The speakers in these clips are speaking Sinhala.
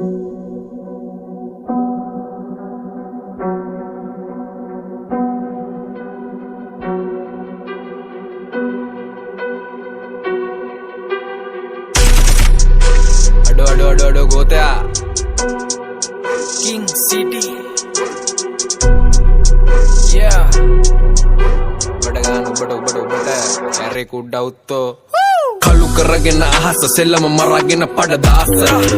Aduh gotya King City Yeah Bada Cari kuda utto Kalu කරගෙන අහස සෙල්ලම මරාගෙන පඩදාස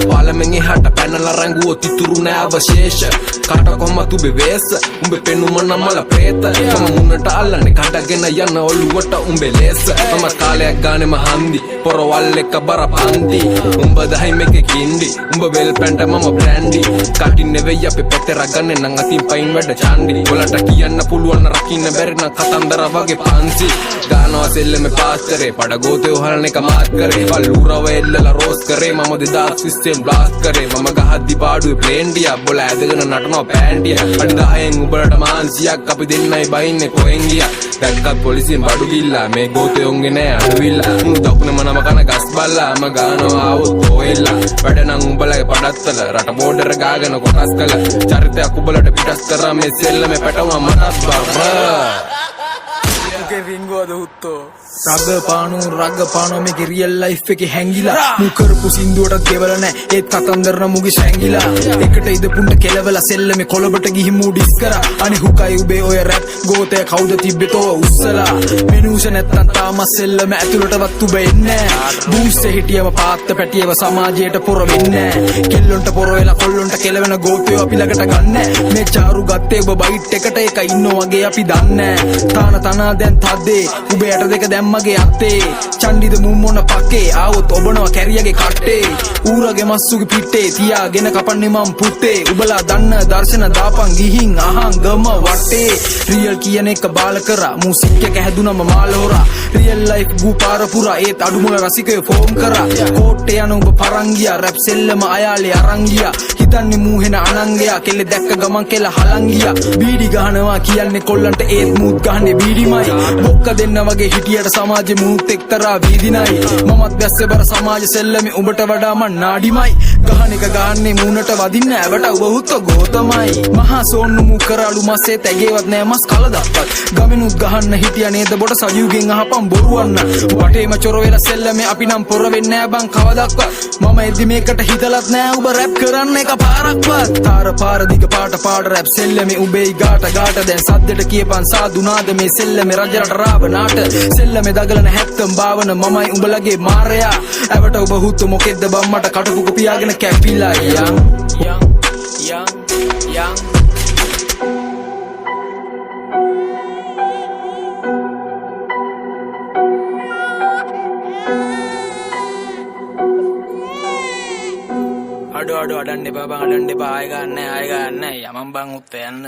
පාලමෙන් එහාට පැනලා රංගුවෝ තිතුරු නෑ අවශේෂ කාට කොහමද උඹේ වේස උඹේ පෙනුම නමල ප්‍රේත මම මුන්නට අල්ලන්නේ කඩගෙන යන ඔළුවට උඹේ ලේස මම කාලයක් ගානේ මහන්දි පොරවල් එක බර පන්ති උඹ දහයි මේක කින්දි උඹ වෙල් පැන්ට මම බ්‍රෑන්ඩි කටින් නෙවෙයි අපි පෙතේ රගන්නේ නම් අතින් පයින් වැඩ චාන්ඩි ඔලට කියන්න පුළුවන් රකින්න බැරි නම් කතන්දර වගේ පන්සි ගානවා සෙල්ලමේ පාස් කරේ පඩ ගෝතේ හොරන එක මාත් करे වල්ලුරව එල්ලලා රෝස් කරේ මම 2020 බ්ලාස්ට් කරේ මම ගහද්දි පාඩුවේ ප්ලේන්ඩියා බොල ඇදගෙන නටනවා පෑන්ඩියා අඩි 10න් උඹලට මාන්සියක් අපි දෙන්නයි බයින්නේ කොහෙන් ගියා දැක්කත් පොලිසියෙන් බඩු ගිල්ලා මේ ගෝතේ උන්ගේ නෑ අඩුවිල්ලා උන් දකුණේ මනම කන ගස් බල්ලා මම ගානවා ආවොත් ඔයලා වැඩ නම් උඹලගේ පඩත්තල රට බෝඩර් ගාගෙන කොටස් කළ චරිතයක් උඹලට පිටස් කරා මේ සෙල්ලමේ පැටවුවා මටත් බර රිංගුවද හුත්තෝ රගපානෝ මේකේ රියල් ලයිෆ් එකේ හැංගිලා මු කරපු සින්දුවටත් ගෙවල නෑ ඒත් කතන්දර නමුගේ සැංගිලා එකට ඉදපුන්ට කෙලවලා සෙල්ලමේ කොළබට ගිහින් මූ ඩිස් කරා අනේ හුකයි උබේ ඔය රැප් ගෝතය කවුද තිබ්බේතෝ උස්සලා මෙනුෂ නැත්තම් තාම සෙල්ලම ඇතුළටවත් උබ එන්නේ නෑ බූස්සේ හිටියව පාත්ත පැටියව සමාජයට පොර වෙන්නේ නෑ කෙල්ලොන්ට පොර වෙලා කොල්ලොන්ට කෙලවෙන ගෝතයෝ අපි ළඟට ගන්නෑ මේ චාරු ගත්තේ ඔබ බයිට් එකට එක ඉන්නෝ වගේ අපි දන්නේ තාන තනා දැන් තද්දේ උබේට දෙක දැම්මගේ අත්තේ චණ්ඩිද මුම්මොන පක්කේ ආවොත් ඔබනවා කැරියගේ කට්ටේ ඌරගේ මස්සුගේ පිටේ තියාගෙන කපන්නේ මම් පුත්තේ උබලා දන්න දර්ශන දාපන් ගිහින් අහන් ගම වටේ රියල් කියන එක බාල කරා මූසික් එක හැදුනම මාල හොරා රියල් ලයිෆ් ගූ පාර පුරා ඒත් අඩුමුල රසිකයෝ ෆෝම් කරා කෝට්ටේ යන ඔබ පරන් ගියා රැප් සෙල්ලම අයාලේ අරන් ගියා හිතන්නේ මූහෙන අනංගයා කෙල්ල දැක්ක ගමන් කෙල්ල හලන් ගියා බීඩි ගහනවා කියන්නේ කොල්ලන්ට ඒත් මූත් ගහන්නේ බීඩිමයි බොක්ක දෙන්න වගේ හිටියට සමාජෙ මූත් එක්තරා වීදිනයි මමත් ගැස්සේ බර සමාජ සෙල්ලමේ උඹට වඩා මං නාඩිමයි ගහන එක ගහන්නේ මූණට වදින්න ඇවට උඹ හුත්ත ගෝතමයි මහා සෝන්නු මූ කරාලු මස්සේ තැගේවත් නෑ මස් කලදක්වත් ගමිනුත් ගහන්න හිටියා නේද බොට සජීවගෙන් අහපන් බොරුවන්න වටේම චොර වෙලා සෙල්ලමේ අපි නම් පොර වෙන්නේ නෑ බං කවදක්වත් මම එද්දි මේකට හිතලත් නෑ උඹ රැප් කරන්න එක පාරක්වත් තාර පාර දිග පාට රැප් සෙල්ලමේ උඹේ ගාට දැන් සද්දෙට කියපන් සාදුනාද මේ සෙල්ලමේ රජරට රාවනාට සෙල්ලමේ දගලන හැත්තම් බාවන මමයි උඹලගේ මාරයා ඇවට ඔබ හුත්තු මොකෙද්ද බම්මට කටුපු පියාගෙන කැපිලා යන් අඩෝ අඩන්න එපා බං අඩන්න එපා ආය ගන්න යමන් බං උත්ත යන්න